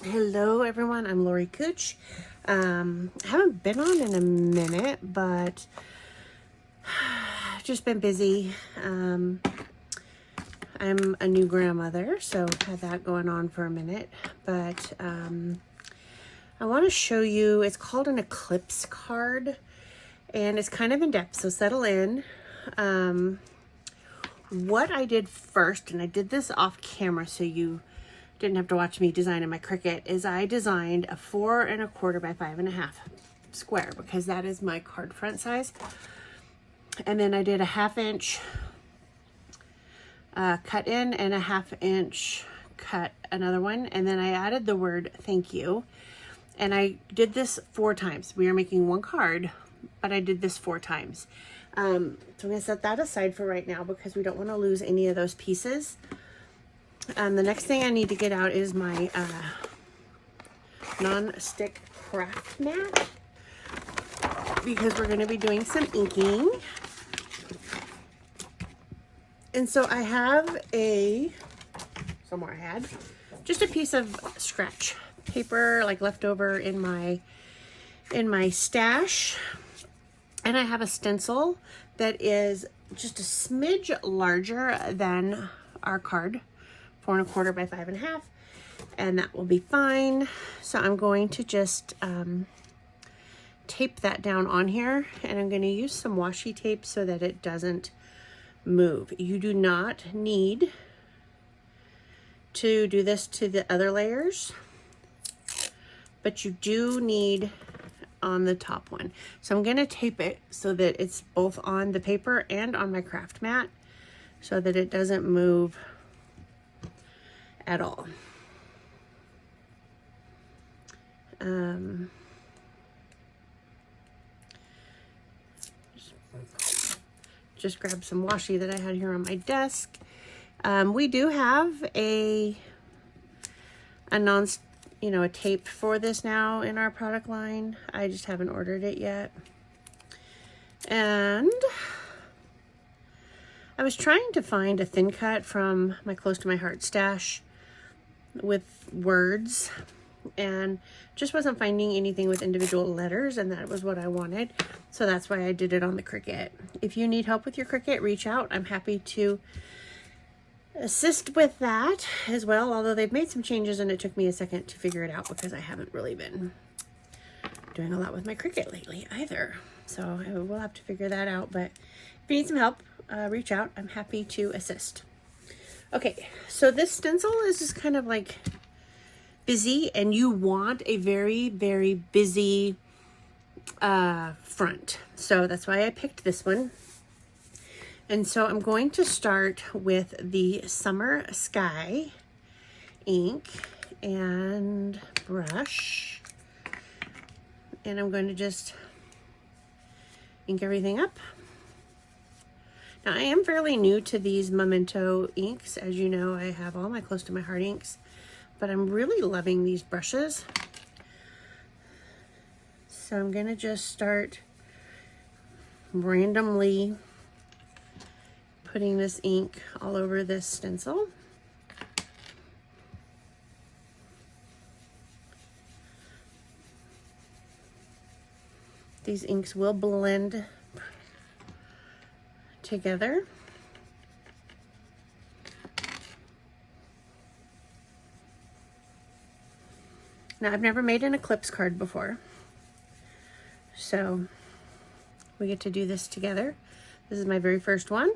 Hello everyone, I'm Lori Cooch. I haven't been on in a minute, but I've just been busy. I'm a new grandmother, so had that going on for a minute. But I want to show you, it's called an Eclipse card, and it's kind of in depth, so settle in. What I did first, and I did this off camera so you didn't have to watch me designing my Cricut, is I designed a 4 1/4 by 5 1/2 square because that is my card front size. And then I did a 1/2 inch cut in and a 1/2 inch cut another one. And then I added the word thank you. And I did this 4 times. We are making one card, but I did this 4 times. So I'm going to set that aside for right now because we don't want to lose any of those pieces. The next thing I need to get out is my non-stick craft mat because we're going to be doing some inking. And so I have somewhere I had just a piece of scratch paper like leftover in my stash. And I have a stencil that is just a smidge larger than our card. 4 1/4 by 5 1/2, and that will be fine. So I'm going to just tape that down on here, and I'm going to use some washi tape so that it doesn't move. You do not need to do this to the other layers, but you do need on the top one. So I'm going to tape it so that it's both on the paper and on my craft mat so that it doesn't move at all. Just grab some washi that I had here on my desk. We do have a tape for this now in our product line. I just haven't ordered it yet. And I was trying to find a thin cut from my Close to My Heart stash with words and just wasn't finding anything with individual letters, and that was what I wanted. So that's why I did it on the Cricut. If you need help with your Cricut, reach out. I'm happy to assist with that as well, although they've made some changes and it took me a second to figure it out because I haven't really been doing a lot with my Cricut lately either. So we'll have to figure that out, but if you need some help, reach out. I'm happy to assist. Okay, so this stencil is just kind of like busy, and you want a very, very busy front. So that's why I picked this one. And so I'm going to start with the Summer Sky ink and brush. And I'm going to just ink everything up. Now, I am fairly new to these Momento inks. As you know, I have all my Close to My Heart inks, but I'm really loving these brushes. So I'm going to just start randomly putting this ink all over this stencil. These inks will blend together. Now, I've never made an Eclipse card before, so we get to do this together. This is my very first one.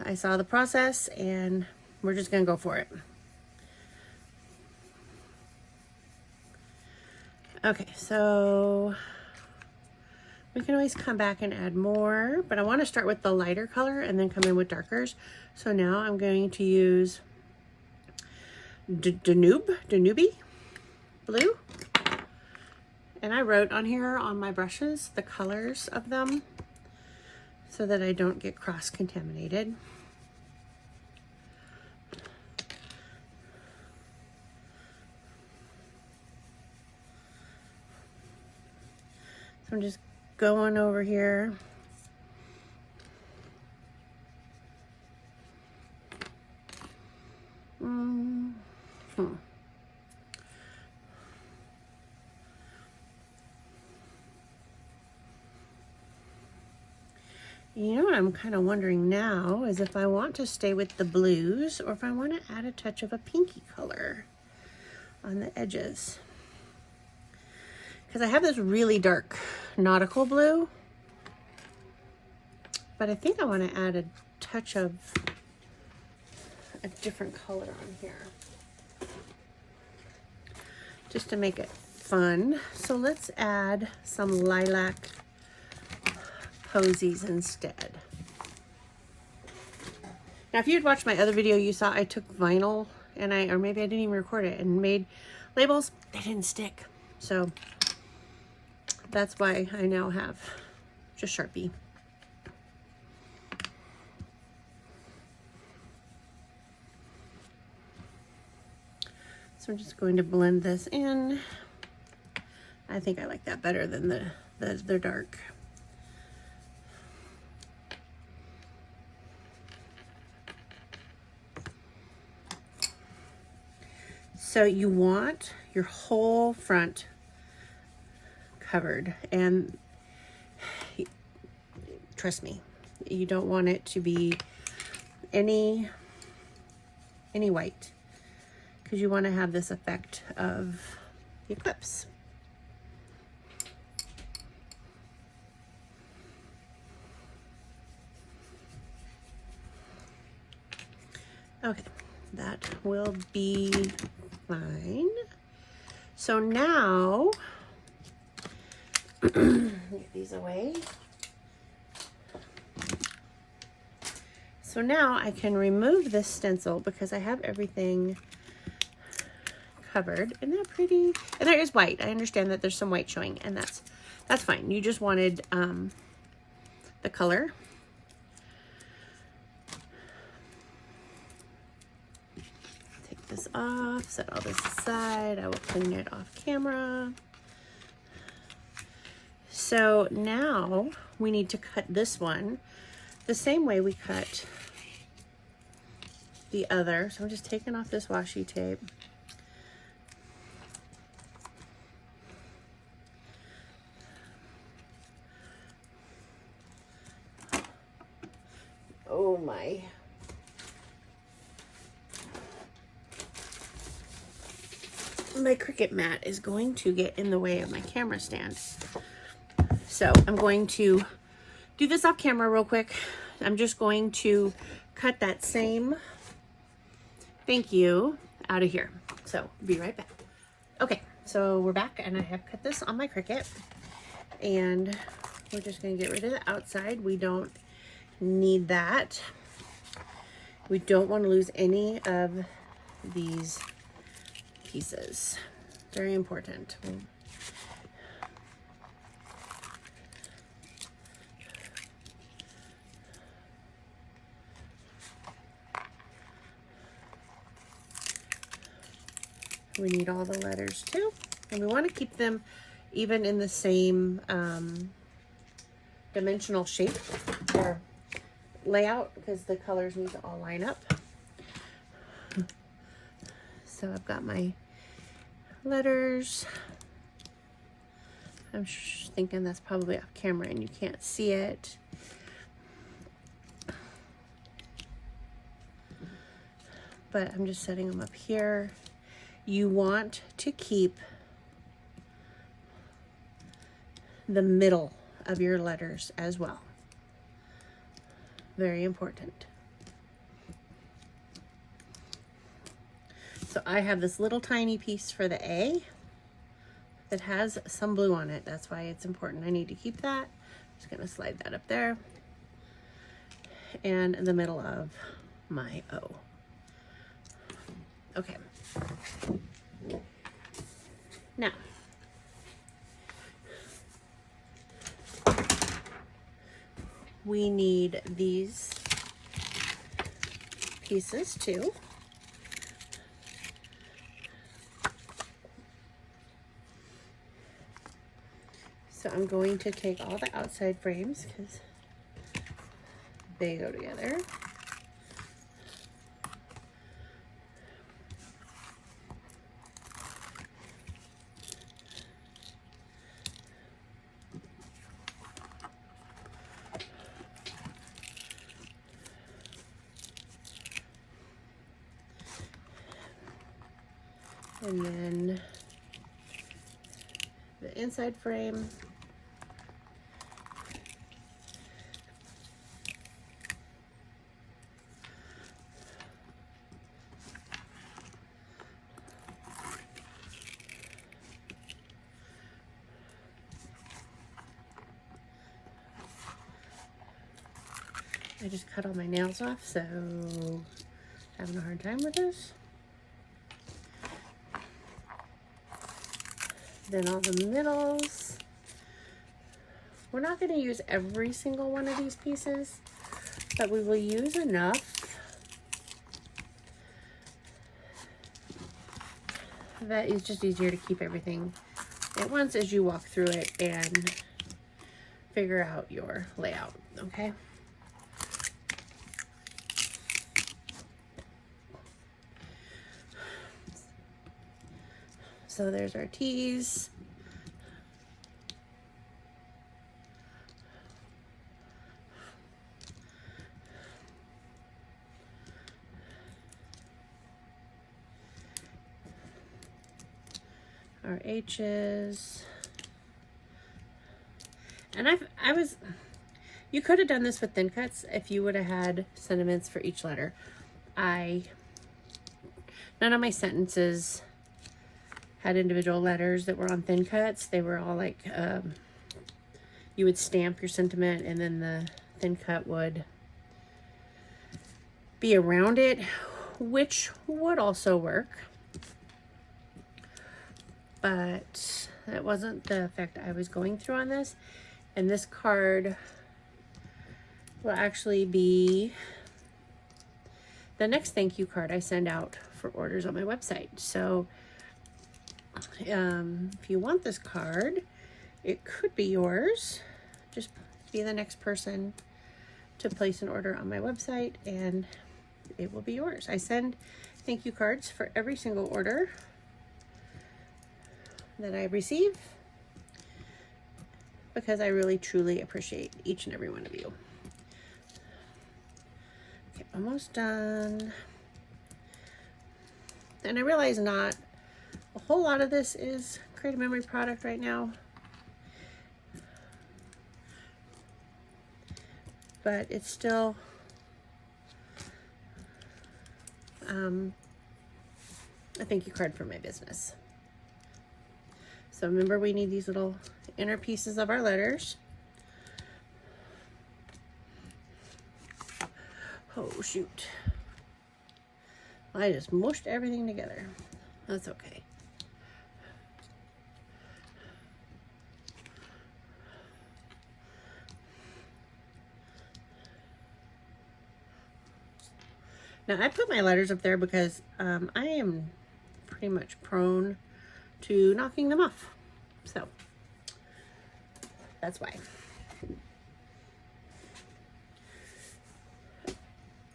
I saw the process and we're just gonna go for it. Okay, so we can always come back and add more, but I want to start with the lighter color and then come in with darkers. So now I'm going to use Danube blue. And I wrote on here on my brushes the colors of them so that I don't get cross-contaminated. So I'm just going over here. You know what I'm kind of wondering now is if I want to stay with the blues or if I want to add a touch of a pinky color on the edges. Because I have this really dark nautical blue, but I think I want to add a touch of a different color on here, just to make it fun. So let's add some lilac posies instead. Now, if you had watched my other video, you saw I took vinyl and or maybe I didn't even record it, and made labels. They didn't stick. So that's why I now have just Sharpie. So I'm just going to blend this in. I think I like that better than the dark. So you want your whole front covered, and trust me, you don't want it to be any white, because you want to have this effect of the eclipse. Okay, that will be fine. So now, get these away. So now I can remove this stencil because I have everything covered. Isn't that pretty? And there is white. I understand that there's some white showing, and that's fine. You just wanted the color. Take this off, set all this aside. I will clean it off camera. So now we need to cut this one the same way we cut the other. So I'm just taking off this washi tape. Oh my. My Cricut mat is going to get in the way of my camera stand. So I'm going to do this off camera real quick. I'm just going to cut that same thank you out of here. So be right back. Okay, so we're back, and I have cut this on my Cricut, and we're just going to get rid of the outside. We don't need that. We don't want to lose any of these pieces. Very important. We need all the letters too, and we want to keep them even in the same dimensional shape or layout, because the colors need to all line up. So I've got my letters. I'm thinking that's probably off camera and you can't see it. But I'm just setting them up here. You want to keep the middle of your letters as well. Very important. So I have this little tiny piece for the A that has some blue on it. That's why it's important. I need to keep that. I'm just gonna slide that up there. And in the middle of my O. Okay. Now, we need these pieces too. So I'm going to take all the outside frames because they go together. And then the inside frame. I just cut all my nails off, so having a hard time with this. Then all the middles. We're not going to use every single one of these pieces, but we will use enough that it's just easier to keep everything at once as you walk through it and figure out your layout, okay? So there's our T's. Our H's. And you could have done this with thin cuts if you would have had sentiments for each letter. None of my sentences had individual letters that were on thin cuts. They were all like, you would stamp your sentiment and then the thin cut would be around it, which would also work. But that wasn't the effect I was going through on this. And this card will actually be the next thank you card I send out for orders on my website. So if you want this card, it could be yours. Just be the next person to place an order on my website and it will be yours. I send thank you cards for every single order that I receive because I really truly appreciate each and every one of you. Okay, almost done. And I realize not a whole lot of this is Creative Memory product right now, but it's still a thank you card for my business. So remember, we need these little inner pieces of our letters. Oh shoot, I just mushed everything together. That's okay. Now I put my letters up there because I am pretty much prone to knocking them off. So that's why.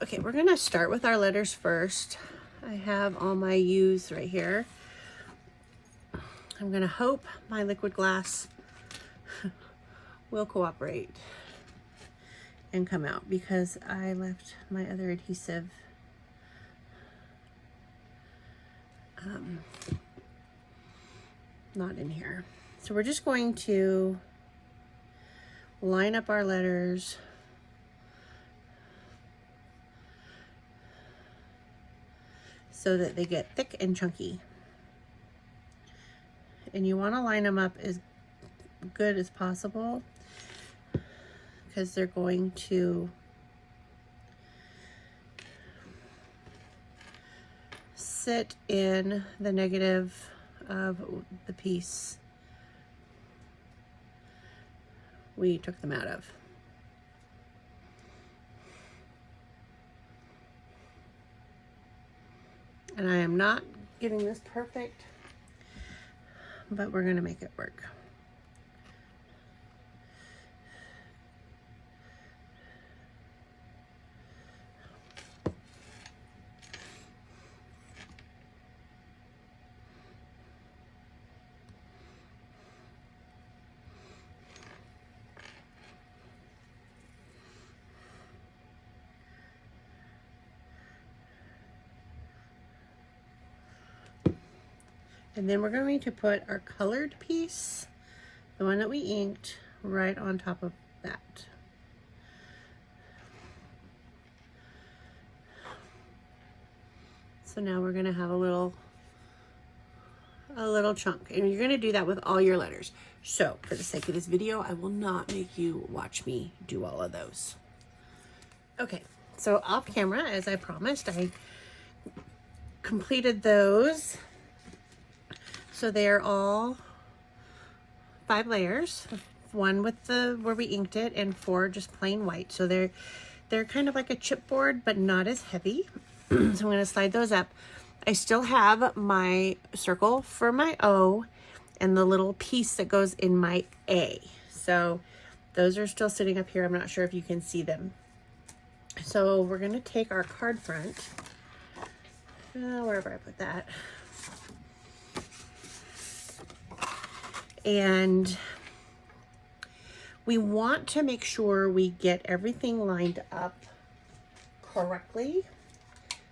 Okay, we're gonna start with our letters first. I have all my U's right here. I'm gonna hope my liquid glass will cooperate and come out because I left my other adhesive not in here. So we're just going to line up our letters so that they get thick and chunky. And you want to line them up as good as possible because they're going to sit in the negative of the piece we took them out of. And I am not getting this perfect, but we're going to make it work. And then we're going to put our colored piece, the one that we inked, right on top of that. So now we're gonna have a little chunk, and you're gonna do that with all your letters. So for the sake of this video, I will not make you watch me do all of those. Okay, so off camera, as I promised, I completed those. So they're all 5 layers, one with the where we inked it, and 4 just plain white. So they're kind of like a chipboard, but not as heavy. So I'm going to slide those up. I still have my circle for my O and the little piece that goes in my A. So those are still sitting up here. I'm not sure if you can see them. So we're going to take our card front, wherever I put that, and we want to make sure we get everything lined up correctly.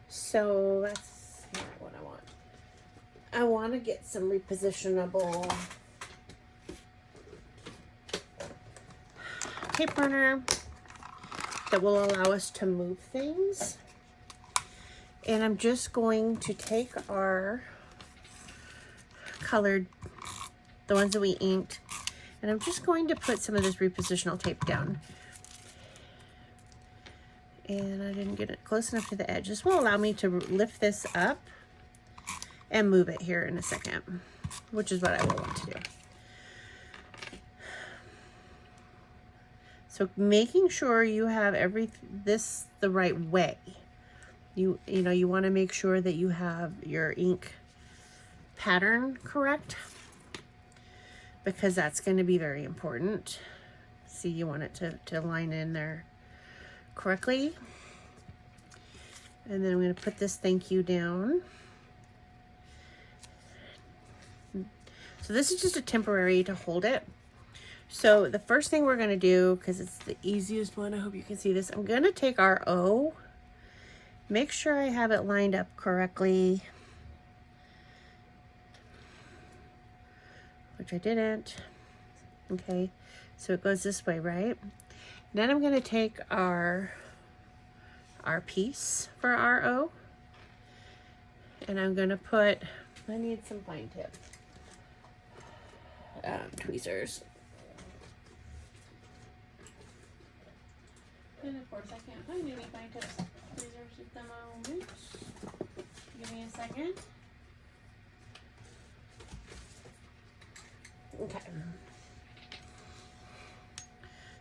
So that's not what I want. I want to get some repositionable tape runner that will allow us to move things. And I'm just going to take our colored, the ones that we inked, and I'm just going to put some of this repositional tape down. And I didn't get it close enough to the edge. This will allow me to lift this up and move it here in a second, which is what I will want to do. So making sure you have this the right way. You know, you want to make sure that you have your ink pattern correct, because that's going to be very important. See, you want it to line in there correctly. And then I'm going to put this thank you down. So this is just a temporary to hold it. So the first thing we're going to do, because it's the easiest one, I hope you can see this, I'm going to take our O, make sure I have it lined up correctly, which I didn't. Okay, so it goes this way, right? Then I'm going to take our piece for our O, and I'm going to put, I need some fine tip tweezers. And of course I can't find any fine tip tweezers at the moment. Give me a second. Okay.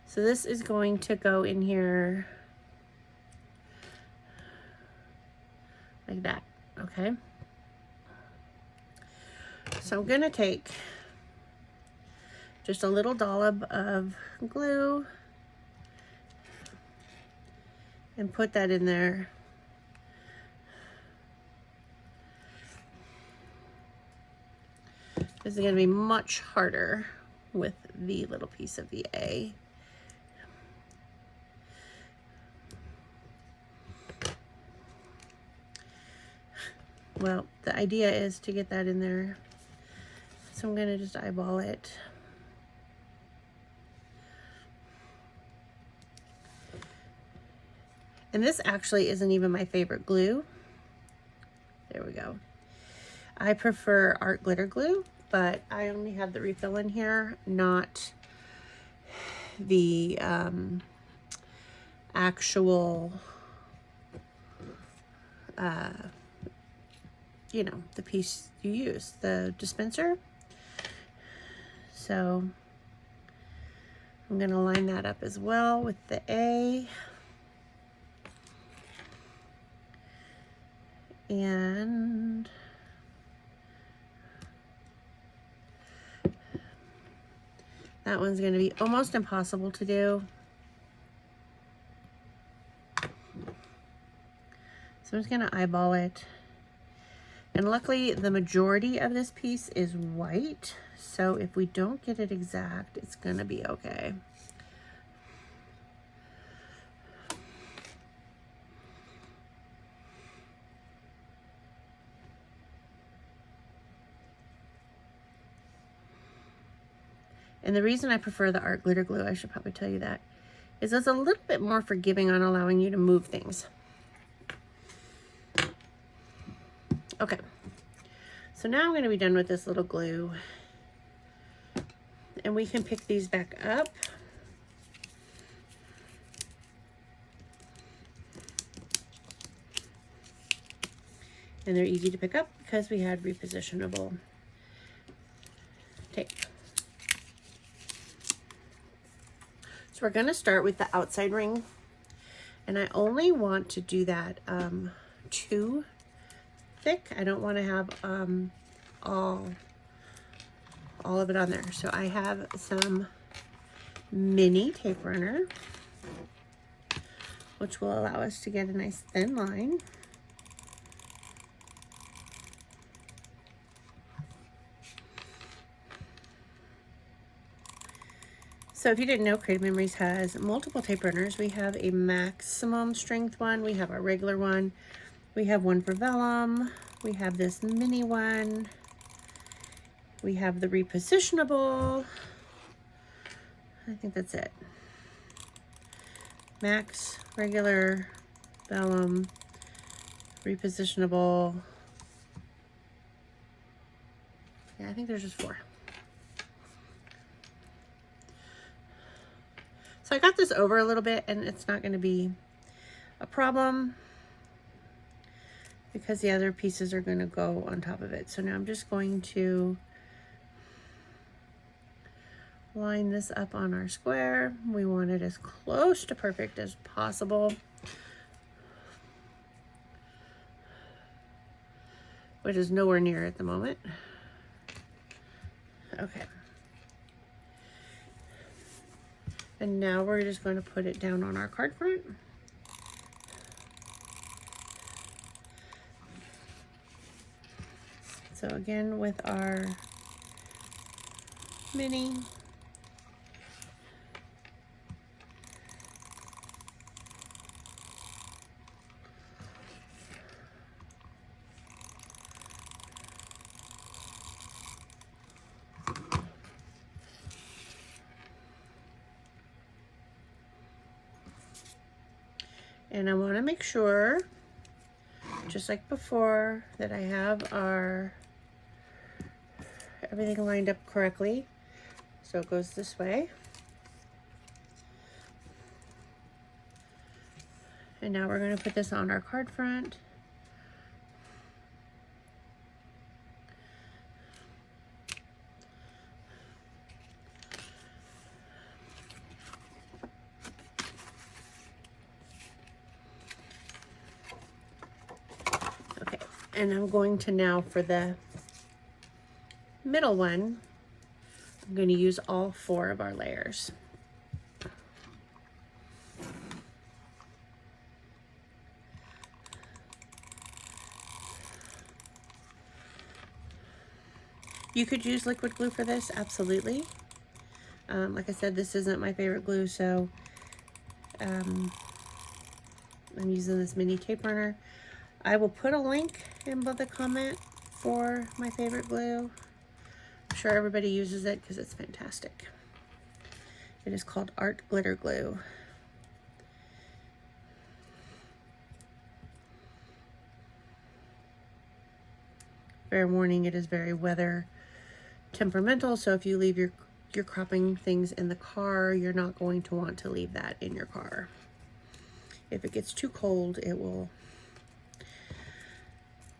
So this is going to go in here like that, okay? So I'm gonna take just a little dollop of glue and put that in there. This is going to be much harder with the little piece of the A. Well, the idea is to get that in there. So I'm going to just eyeball it. And this actually isn't even my favorite glue. There we go. I prefer art glitter glue, but I only have the refill in here, not the actual, you know, the piece you use, the dispenser. So I'm going to line that up as well with the A. And that one's going to be almost impossible to do. So I'm just going to eyeball it. And luckily the majority of this piece is white. So if we don't get it exact, it's going to be okay. And the reason I prefer the art glitter glue, I should probably tell you that, is it's a little bit more forgiving on allowing you to move things. Okay, so now I'm going to be done with this little glue, and we can pick these back up. And they're easy to pick up because we had repositionable tape. So we're going to start with the outside ring, and I only want to do that 2 thick. I don't want to have all of it on there. So I have some mini tape runner, which will allow us to get a nice thin line. So if you didn't know, Creative Memories has multiple tape runners. We have a maximum strength one, we have our regular one, we have one for vellum, we have this mini one, we have the repositionable. I think that's it. Max, regular, vellum, repositionable. Yeah, I think there's just 4. So I got this over a little bit, and it's not going to be a problem because the other pieces are going to go on top of it. So now I'm just going to line this up on our square. We want it as close to perfect as possible, which is nowhere near at the moment. Okay. And now we're just going to put it down on our card front. So again, with our mini, and I want to make sure, just like before, that I have our everything lined up correctly. So it goes this way. And now we're going to put this on our card front. Okay, and I'm going to now, for the middle one, I'm going to use all 4 of our layers. You could use liquid glue for this, absolutely. Like I said, this isn't my favorite glue, so I'm using this mini tape runner. I will put a link in the comment for my favorite glue. I'm sure everybody uses it because it's fantastic. It is called Art Glitter Glue. Fair warning, it is very weather temperamental, so if you leave your cropping things in the car, you're not going to want to leave that in your car. If it gets too cold, it will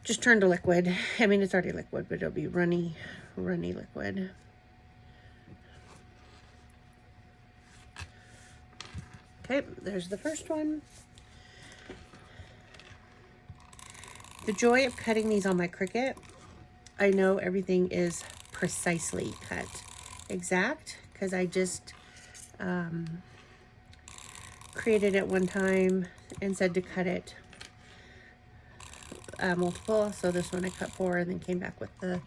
just turn to liquid. I mean, it's already liquid, but it'll be runny liquid. Okay, there's the first one. The joy of cutting these on my Cricut, I know everything is precisely cut exact because I just created it one time and said to cut it multiple. So this one I cut 4 and then came back with the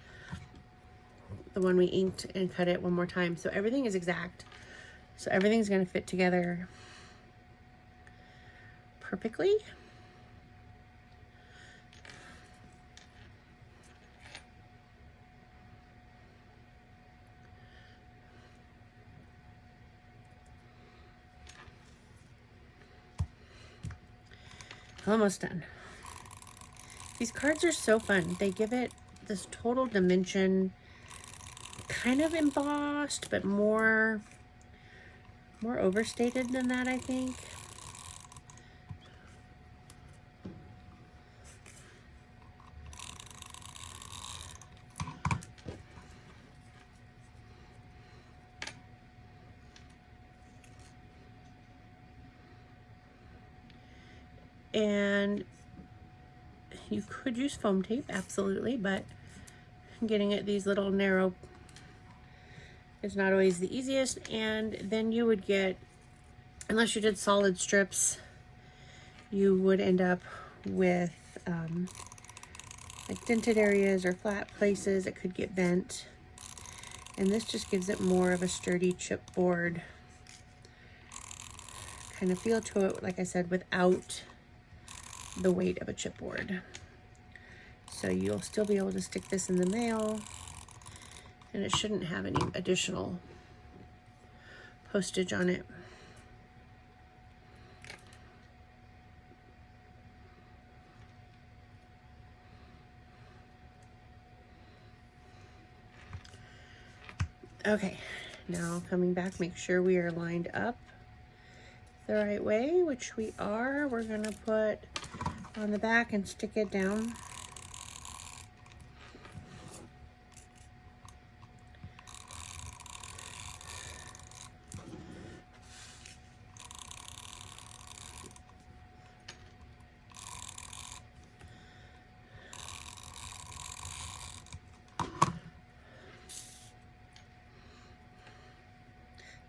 one we inked and cut it one more time. So everything is exact. So everything's going to fit together perfectly. Almost done. These cards are so fun. They give it this total dimension, kind of embossed, but more overstated than that, I think. And you could use foam tape, absolutely, but getting it these little narrow is not always the easiest. And then you would get, unless you did solid strips, you would end up with like dented areas or flat places. It could get bent. And this just gives it more of a sturdy chipboard kind of feel to it, like I said, without the weight of a chipboard. So you'll still be able to stick this in the mail, and it shouldn't have any additional postage on it. Okay, now coming back, make sure we are lined up the right way, which we are. We're gonna put on the back and stick it down.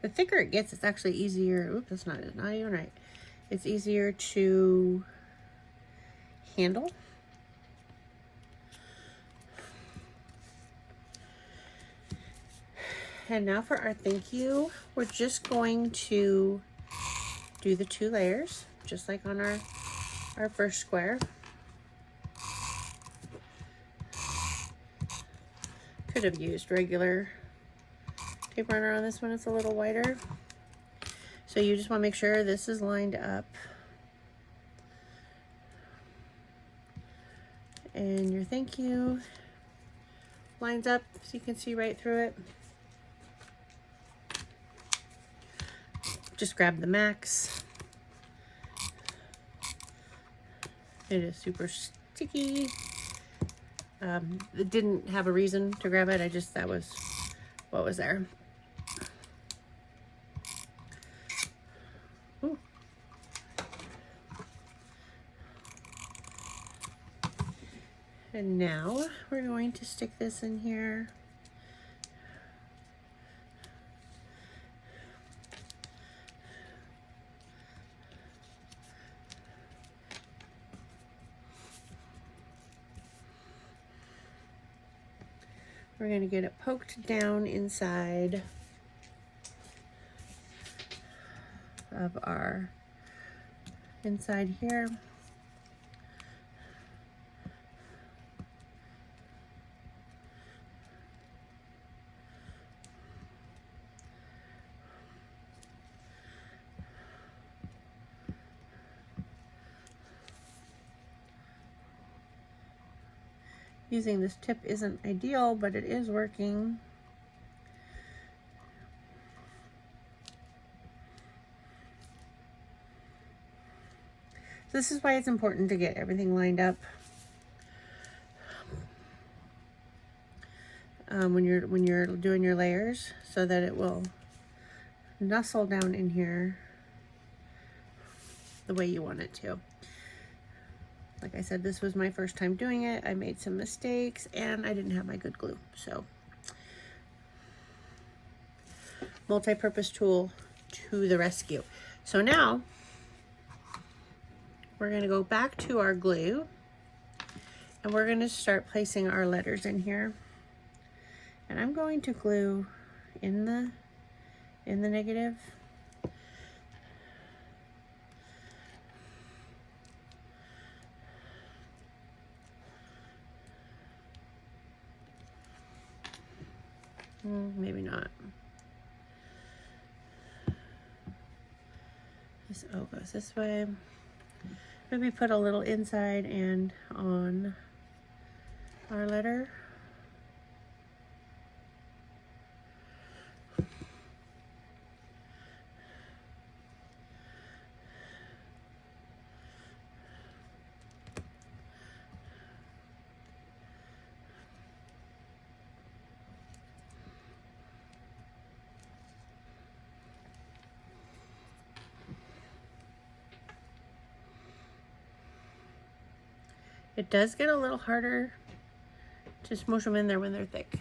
The thicker it gets, it's actually easier. Oops, that's not even right. It's easier to handle. And now for our thank you, we're just going to do the 2 layers, just like on our first square. Could have used regular tape runner on this one, it's a little wider. So you just want to make sure this is lined up. And your thank you lines up so you can see right through it. Just grab the max. It is super sticky. It didn't have a reason to grab it. That was what was there. Ooh. And now we're going to stick this in here. We're going to get it poked down inside of our inside here. Using this tip isn't ideal, but it is working. So this is why it's important to get everything lined up when you're doing your layers, so that it will nestle down in here the way you want it to. Like I said, this was my first time doing it. I made some mistakes and I didn't have my good glue. So, multi-purpose tool to the rescue. So now, we're going to go back to our glue and we're going to start placing our letters in here. And I'm going to glue in the negative. Maybe not. This O goes this way. maybe put a little inside and on our letter. It does get a little harder to smoosh them in there when they're thick.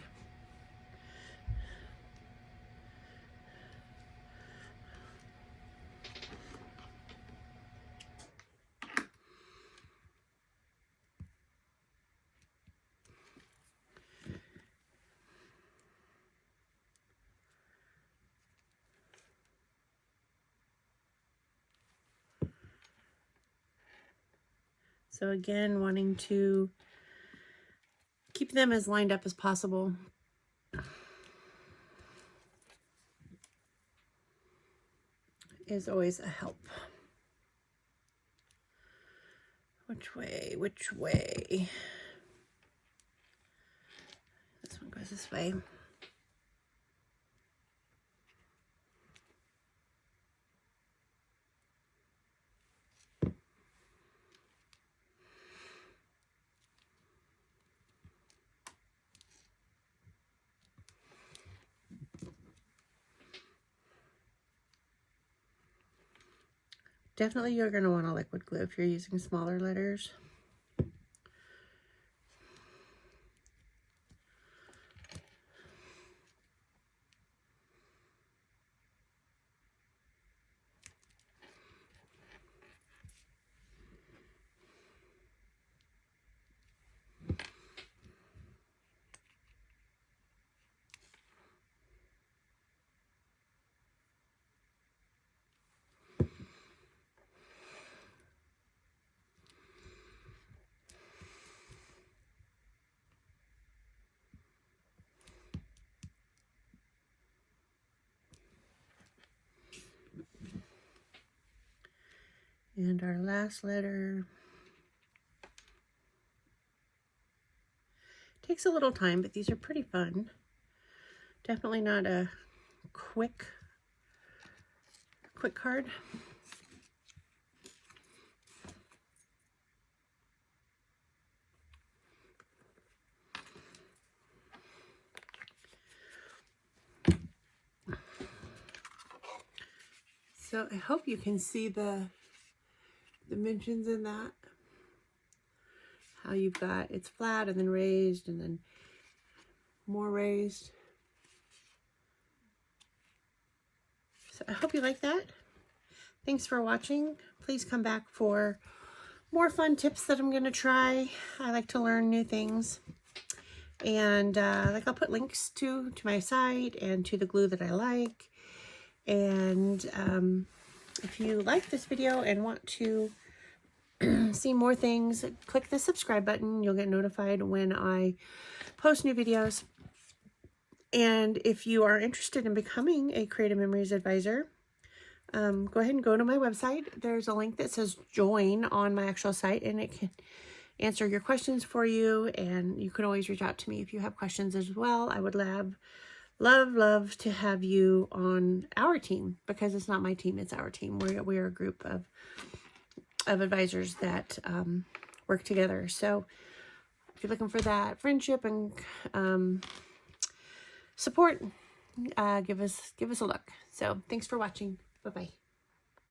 So again, wanting to keep them as lined up as possible. Is always a help. Which way? Which way? This one goes this way. Definitely you're going to want a liquid glue if you're using smaller letters. And our last letter takes a little time, but these are pretty fun. Definitely not a quick card. So I hope you can see the dimensions in that. How you've got, it's flat and then raised and then more raised. So I hope you like that. Thanks for watching. Please come back for more fun tips that I'm going to try. I like to learn new things. And like I'll put links to my site and to the glue that I like. And if you like this video and want to see more things, click the subscribe button. You'll get notified when I post new videos. And if you are interested in becoming a Creative Memories advisor, go ahead and go to my website. There's a link that says join on my actual site, and it can answer your questions for you. And you can always reach out to me if you have questions as well. I would love to have you on our team, because it's not my team, it's our team. We're a group of advisors that work together. So if you're looking for that friendship and support, give us a look. So thanks for watching. Bye-bye.